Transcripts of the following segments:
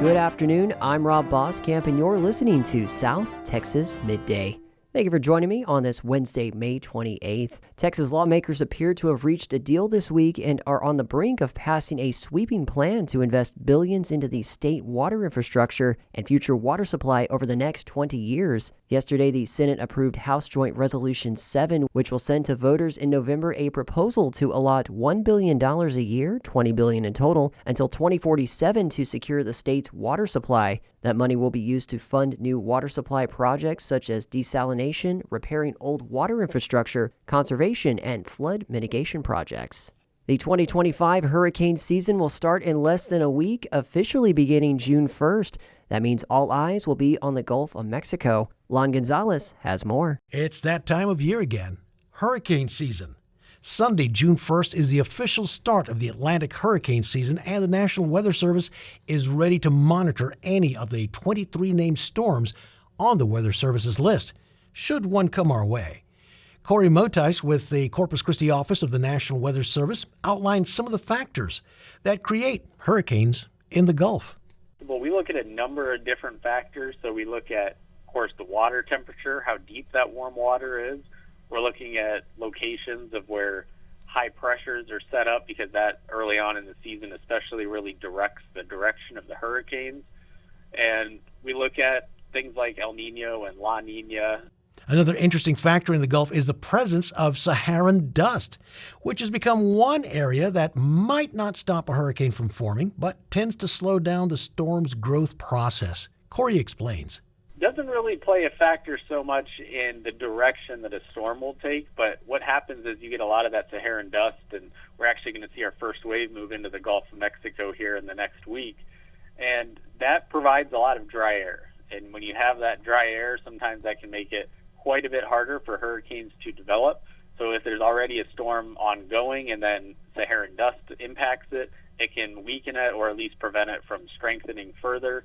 Good afternoon, I'm Rob Boskamp, and you're listening to South Texas Midday. Thank you for joining me on this Wednesday, May 28th. Texas lawmakers appear to have reached a deal this week and are on the brink of passing a sweeping plan to invest billions into the state water infrastructure and future water supply over the next 20 years. Yesterday, the Senate approved House Joint Resolution 7, which will send to voters in November a proposal to allot $1 billion a year, $20 billion in total, until 2047 to secure the state's water supply. That money will be used to fund new water supply projects such as desalination, repairing old water infrastructure, conservation, and flood mitigation projects. The 2025 hurricane season will start in less than a week, officially beginning June 1st. That means all eyes will be on the Gulf of Mexico. Lon Gonzalez has more. It's that time of year again, hurricane season. Sunday, June 1st, is the official start of the Atlantic hurricane season, and the National Weather Service is ready to monitor any of the 23 named storms on the Weather Service's list, should one come our way. Corey Motis with the Corpus Christi office of the National Weather Service outlined some of the factors that create hurricanes in the Gulf. Well, we look at a number of different factors. So we look at, of course, the water temperature, how deep that warm water is. We're looking at locations of where high pressures are set up, because that early on in the season especially really directs the direction of the hurricanes. And we look at things like El Nino and La Nina. Another interesting factor in the Gulf is the presence of Saharan dust, which has become one area that might not stop a hurricane from forming, but tends to slow down the storm's growth process. Corey explains. Doesn't really play a factor so much in the direction that a storm will take, but what happens is you get a lot of that Saharan dust, and we're actually going to see our first wave move into the Gulf of Mexico here in the next week, and that provides a lot of dry air. And when you have that dry air, sometimes that can make it quite a bit harder for hurricanes to develop. So if there's already a storm ongoing and then Saharan dust impacts it, it can weaken it or at least prevent it from strengthening further.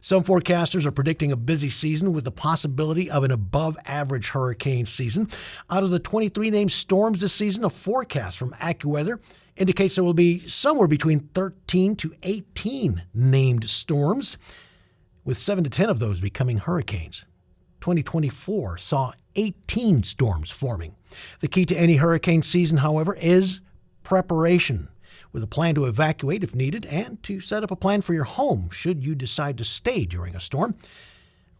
Some forecasters are predicting a busy season with the possibility of an above-average hurricane season. Out of the 23 named storms this season, a forecast from AccuWeather indicates there will be somewhere between 13 to 18 named storms, with 7 to 10 of those becoming hurricanes. 2024 saw 18 storms forming. The key to any hurricane season, however, is preparation, with a plan to evacuate if needed and to set up a plan for your home should you decide to stay during a storm.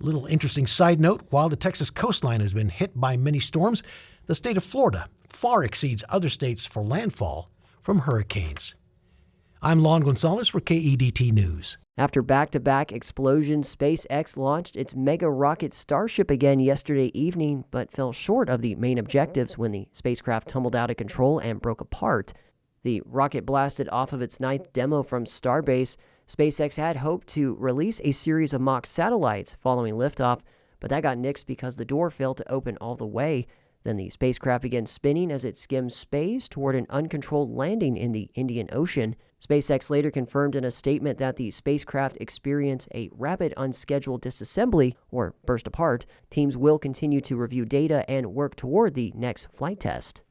Little interesting side note, while the Texas coastline has been hit by many storms, the state of Florida far exceeds other states for landfall from hurricanes. I'm Lon Gonzalez for KEDT News. After back-to-back explosions, SpaceX launched its mega rocket Starship again yesterday evening, but fell short of the main objectives when the spacecraft tumbled out of control and broke apart. The rocket blasted off of its ninth demo from Starbase. SpaceX had hoped to release a series of mock satellites following liftoff, but that got nixed because the door failed to open all the way. Then the spacecraft began spinning as it skimmed space toward an uncontrolled landing in the Indian Ocean. SpaceX later confirmed in a statement that the spacecraft experienced a rapid unscheduled disassembly, or burst apart. Teams will continue to review data and work toward the next flight test.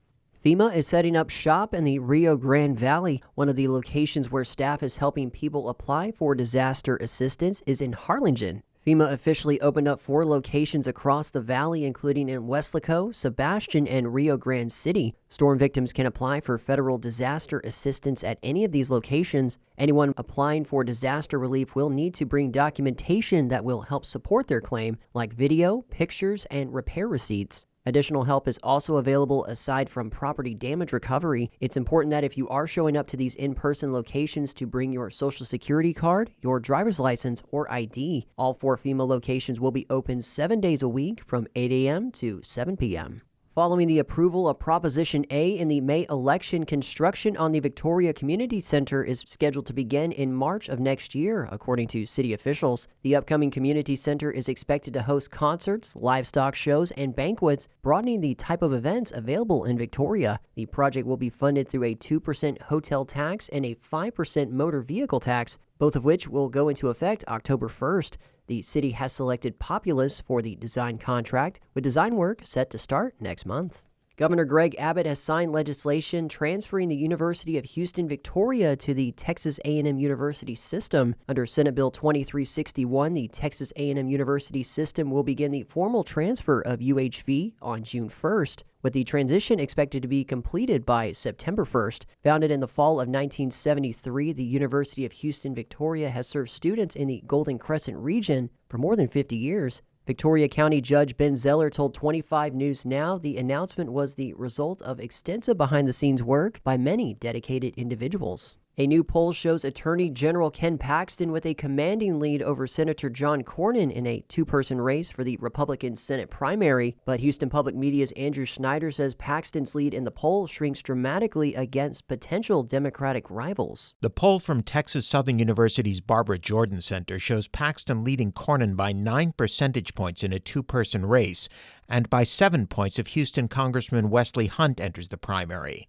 FEMA is setting up shop in the Rio Grande Valley. One of the locations where staff is helping people apply for disaster assistance is in Harlingen. FEMA officially opened up 4 locations across the valley, including in Weslaco, Sebastian, and Rio Grande City. Storm victims can apply for federal disaster assistance at any of these locations. Anyone applying for disaster relief will need to bring documentation that will help support their claim, like video, pictures, and repair receipts. Additional help is also available aside from property damage recovery. It's important that if you are showing up to these in-person locations to bring your Social Security card, your driver's license, or ID. All 4 FEMA locations will be open 7 days a week from 8 a.m. to 7 p.m. Following the approval of Proposition A in the May election, construction on the Victoria Community Center is scheduled to begin in March of next year, according to city officials. The upcoming community center is expected to host concerts, livestock shows, and banquets, broadening the type of events available in Victoria. The project will be funded through a 2% hotel tax and a 5% motor vehicle tax, both of which will go into effect October 1st. The city has selected Populous for the design contract, with design work set to start next month. Governor Greg Abbott has signed legislation transferring the University of Houston-Victoria to the Texas A&M University system. Under Senate Bill 2361, the Texas A&M University system will begin the formal transfer of UHV on June 1st, with the transition expected to be completed by September 1st. Founded in the fall of 1973, the University of Houston-Victoria has served students in the Golden Crescent region for more than 50 years. Victoria County Judge Ben Zeller told 25 News Now the announcement was the result of extensive behind-the-scenes work by many dedicated individuals. A new poll shows Attorney General Ken Paxton with a commanding lead over Senator John Cornyn in a two-person race for the Republican Senate primary, but Houston Public Media's Andrew Schneider says Paxton's lead in the poll shrinks dramatically against potential Democratic rivals. The poll from Texas Southern University's Barbara Jordan Center shows Paxton leading Cornyn by 9 percentage points in a two-person race, and by 7 points if Houston Congressman Wesley Hunt enters the primary.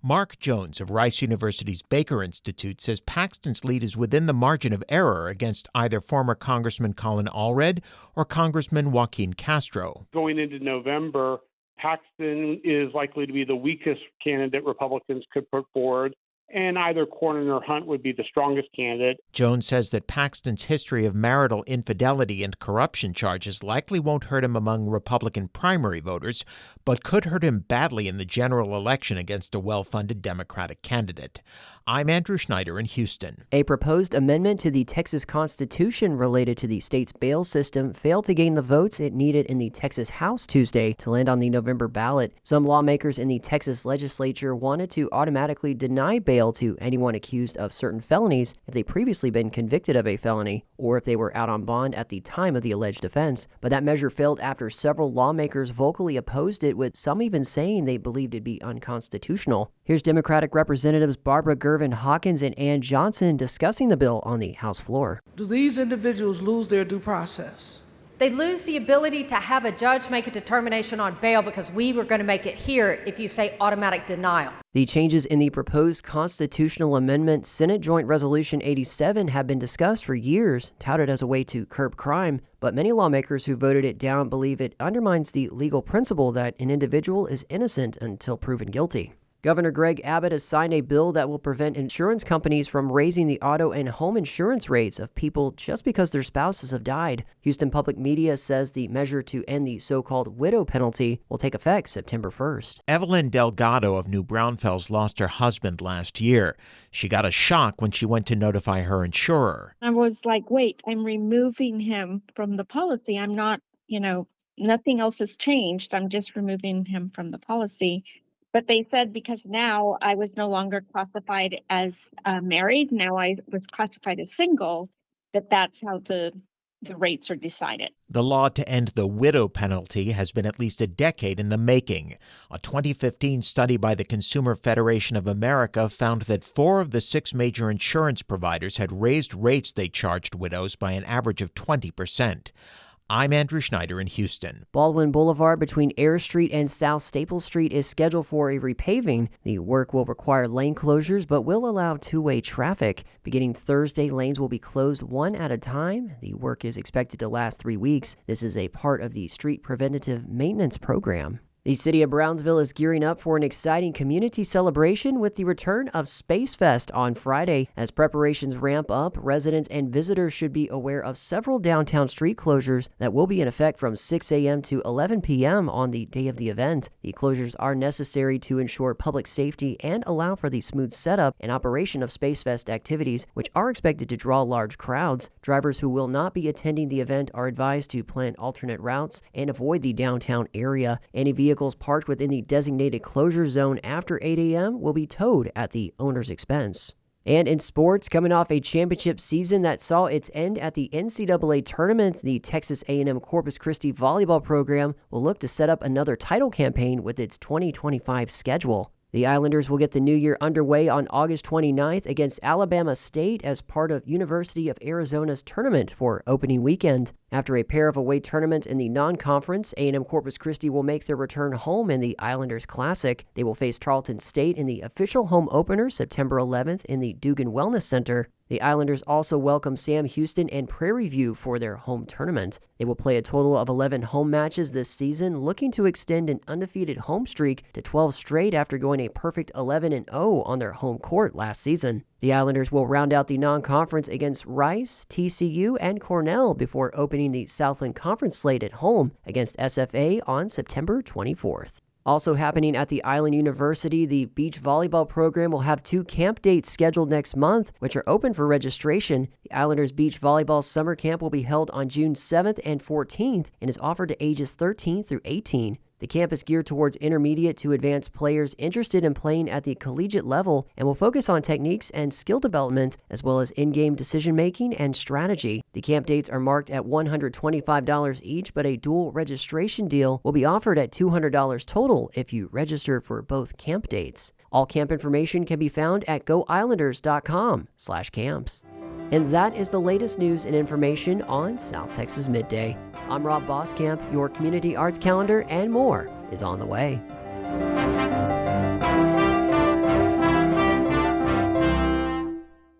Mark Jones of Rice University's Baker Institute says Paxton's lead is within the margin of error against either former Congressman Colin Allred or Congressman Joaquin Castro. Going into November, Paxton is likely to be the weakest candidate Republicans could put forward, and either Cornyn or Hunt would be the strongest candidate. Jones says that Paxton's history of marital infidelity and corruption charges likely won't hurt him among Republican primary voters, but could hurt him badly in the general election against a well-funded Democratic candidate. I'm Andrew Schneider in Houston. A proposed amendment to the Texas Constitution related to the state's bail system failed to gain the votes it needed in the Texas House Tuesday to land on the November ballot. Some lawmakers in the Texas legislature wanted to automatically deny bail to anyone accused of certain felonies if they'd previously been convicted of a felony or if they were out on bond at the time of the alleged offense. But that measure failed after several lawmakers vocally opposed it, with some even saying they believed it be unconstitutional. Here's Democratic Representatives Barbara Gervin Hawkins and Ann Johnson discussing the bill on the House floor. Do these individuals lose their due process? They lose the ability to have a judge make a determination on bail because we were going to make it here if you say automatic denial. The changes in the proposed constitutional amendment, Senate Joint Resolution 87, have been discussed for years, touted as a way to curb crime, but many lawmakers who voted it down believe it undermines the legal principle that an individual is innocent until proven guilty. Governor Greg Abbott has signed a bill that will prevent insurance companies from raising the auto and home insurance rates of people just because their spouses have died. Houston Public Media says the measure to end the so-called widow penalty will take effect September 1st. Evelyn Delgado of New Braunfels lost her husband last year. She got a shock when she went to notify her insurer. I was like, wait, I'm removing him from the policy. I'm not, nothing else has changed. I'm just removing him from the policy. But they said because now I was no longer classified as married, now I was classified as single, that's how the rates are decided. The law to end the widow penalty has been at least a decade in the making. A 2015 study by the Consumer Federation of America found that 4 of the 6 major insurance providers had raised rates they charged widows by an average of 20%. I'm Andrew Schneider in Houston. Baldwin Boulevard between Air Street and South Staple Street is scheduled for a repaving. The work will require lane closures but will allow two-way traffic. Beginning Thursday, lanes will be closed one at a time. The work is expected to last 3 weeks. This is a part of the Street Preventative Maintenance Program. The city of Brownsville is gearing up for an exciting community celebration with the return of Space Fest on Friday. As preparations ramp up, residents and visitors should be aware of several downtown street closures that will be in effect from 6 a.m. to 11 p.m. on the day of the event. The closures are necessary to ensure public safety and allow for the smooth setup and operation of Space Fest activities, which are expected to draw large crowds. Drivers who will not be attending the event are advised to plan alternate routes and avoid the downtown area. Any vehicles parked within the designated closure zone after 8 a.m. will be towed at the owner's expense. And in sports, coming off a championship season that saw its end at the NCAA tournament, the Texas A&M Corpus Christi volleyball program will look to set up another title campaign with its 2025 schedule. The Islanders will get the new year underway on August 29th against Alabama State as part of University of Arizona's tournament for opening weekend. After a pair of away tournaments in the non-conference, A&M Corpus Christi will make their return home in the Islanders Classic. They will face Tarleton State in the official home opener September 11th in the Dugan Wellness Center. The Islanders also welcome Sam Houston and Prairie View for their home tournament. They will play a total of 11 home matches this season, looking to extend an undefeated home streak to 12 straight after going a perfect 11-0 on their home court last season. The Islanders will round out the non-conference against Rice, TCU, and Cornell before opening the Southland Conference slate at home against SFA on September 24th. Also happening at the Island University, the beach volleyball program will have 2 camp dates scheduled next month, which are open for registration. The Islanders Beach Volleyball Summer Camp will be held on June 7th and 14th and is offered to ages 13 through 18. The camp is geared towards intermediate to advanced players interested in playing at the collegiate level and will focus on techniques and skill development, as well as in-game decision-making and strategy. The camp dates are marked at $125 each, but a dual registration deal will be offered at $200 total if you register for both camp dates. All camp information can be found at goislanders.com/camps. And that is the latest news and information on South Texas Midday. I'm Rob Boskamp. Your community arts calendar and more is on the way.